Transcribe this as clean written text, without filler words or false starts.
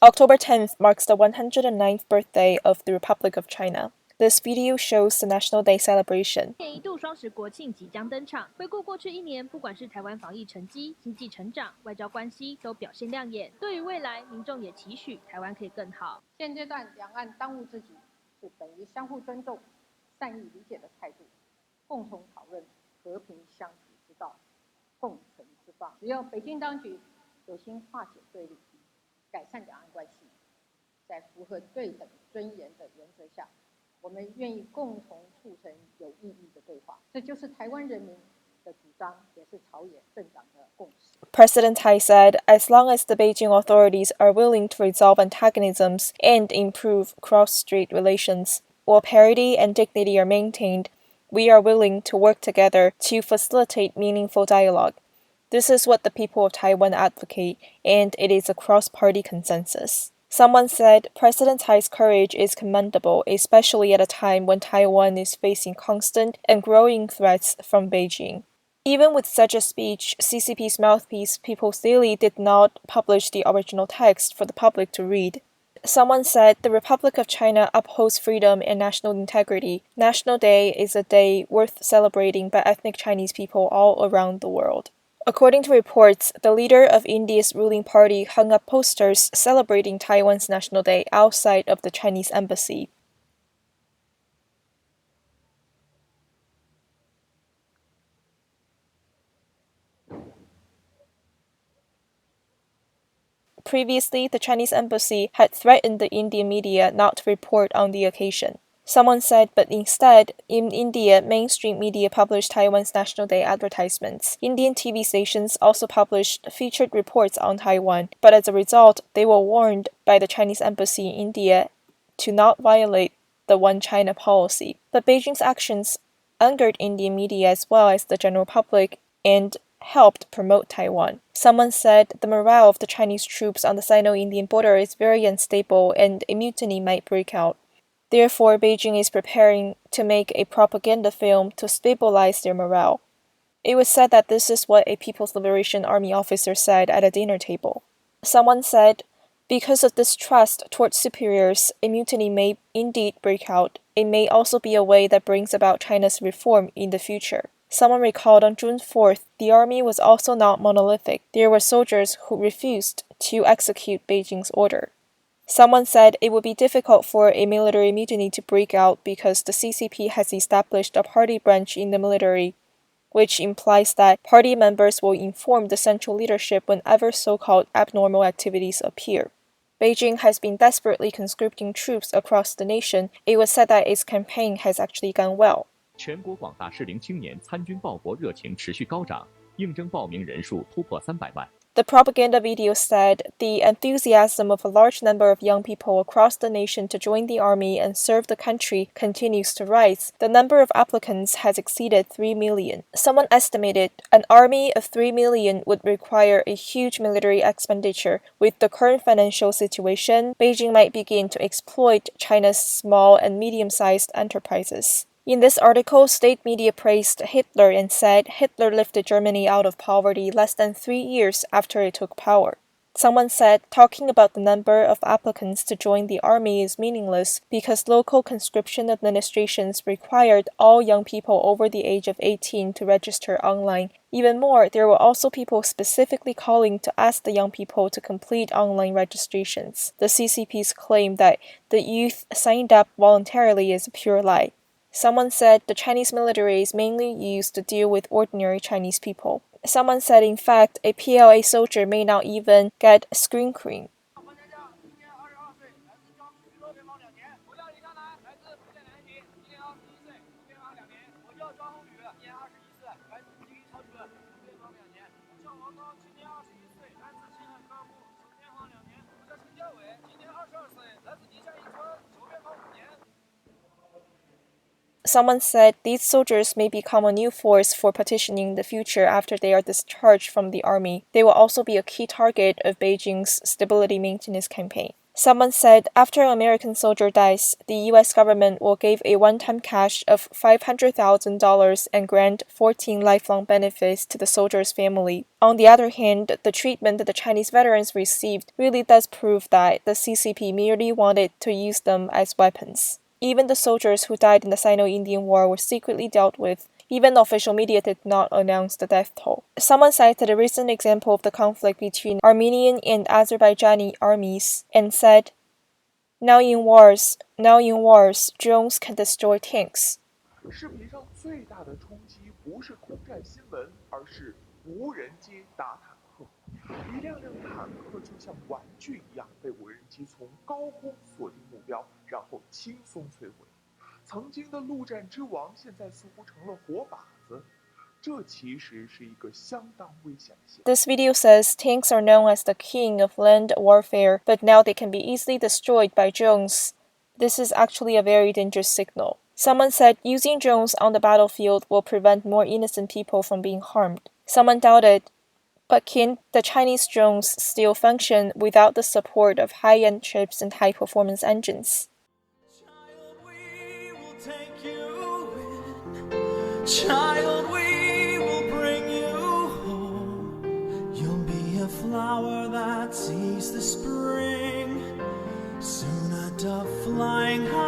October 10th marks the 109th birthday of the Republic of China. This video shows the National Day celebration. 一度双十国庆即将登场，回顾过去一年，不管是台湾防疫成绩、经济成长、外交关系，都表现亮眼。对于未来，民众也期许台湾可以更好。现阶段，两岸当务之急是本于相互尊重、善意理解的态度，共同讨论和平相处之道，共存之道。只有北京当局有心化解对立，改善两岸关系，在符合对等尊严的原则下，我们愿意共同促成有意义的对话。这就是台湾人民的主张，也是朝野政党的共识。 President Tai said, as long as the Beijing authorities are willing to resolve antagonisms and improve cross-strait relations, while parity and dignity are maintained, we are willing to work together to facilitate meaningful dialogue. This is what the people of Taiwan advocate, and it is a cross-party consensus. Someone said President Tsai's courage is commendable, especially at a time when Taiwan is facing constant and growing threats from Beijing. Even with such a speech, CCP's mouthpiece People's Daily did not publish the original text for the public to read. Someone said the Republic of China upholds freedom and national integrity. National Day is a day worth celebrating by ethnic Chinese people all around the world. According to reports, the leader of India's ruling party hung up posters celebrating Taiwan's National Day outside of the Chinese embassy. Previously, the Chinese embassy had threatened the Indian media not to report on the occasion. Someone said, but instead, in India, mainstream media published Taiwan's National Day advertisements. Indian TV stations also published featured reports on Taiwan, but as a result, they were warned by the Chinese embassy in India to not violate the One China policy. But Beijing's actions angered Indian media as well as the general public and helped promote Taiwan. Someone said the morale of the Chinese troops on the Sino-Indian border is very unstable and a mutiny might break out. Therefore, Beijing is preparing to make a propaganda film to stabilize their morale. It was said that this is what a People's Liberation Army officer said at a dinner table. Someone said, because of distrust towards superiors, a mutiny may indeed break out. It may also be a way that brings about China's reform in the future. Someone recalled on June 4th, the army was also not monolithic. There were soldiers who refused to execute Beijing's order. Someone said it would be difficult for a military mutiny to break out because the CCP has established a party branch in the military, which implies that party members will inform the central leadership whenever so-called abnormal activities appear. Beijing has been desperately conscripting troops across the nation. It was said that its campaign has actually gone well. 全国广大适龄青年参军报国热情持续高涨，应征报名人数突破300万。 The propaganda video said the enthusiasm of a large number of young people across the nation to join the army and serve the country continues to rise. The number of applicants has exceeded 3 million. Someone estimated an army of 3 million would require a huge military expenditure. With the current financial situation, Beijing might begin to exploit China's small and medium-sized enterprises. In this article, state media praised Hitler and said Hitler lifted Germany out of poverty less than 3 years after it took power. Someone said talking about the number of applicants to join the army is meaningless because local conscription administrations required all young people over the age of 18 to register online. Even more, there were also people specifically calling to ask the young people to complete online registrations. The CCP's claim that the youth signed up voluntarily is a pure lie. Someone said the Chinese military is mainly used to deal with ordinary Chinese people. Someone said, in fact, a PLA soldier may not even get screen cream. Someone said these soldiers may become a new force for petitioning the future after they are discharged from the army. They will also be a key target of Beijing's stability maintenance campaign. Someone said after an American soldier dies, the US government will give a one-time cash of $500,000 and grant 14 lifelong benefits to the soldier's family. On the other hand, the treatment that the Chinese veterans received really does prove that the CCP merely wanted to use them as weapons. Even the soldiers who died in the Sino-Indian War were secretly dealt with. Even the official media did not announce the death toll. Someone cited a recent example of the conflict between Armenian and Azerbaijani armies and said, Now in wars, drones can destroy tanks. 视频上最大的冲击不是空战新闻，而是无人机打坦克。一辆辆坦克就像玩具一样被无人机从高空锁定目标，然后轻松摧毁。曾经的陆战之王，现在似乎成了活靶子。这其实是一个相当危险的现象。 This video says tanks are known as the king of land warfare, but now they can be easily destroyed by drones. This is actually a very dangerous signal. Someone said using drones on the battlefield will prevent more innocent people from being harmed. Someone doubted, but can the Chinese drones still function without the support of high-end chips and high-performance engines? Child, we will bring you home. You'll be a flower that sees the spring. Soon a dove flying high.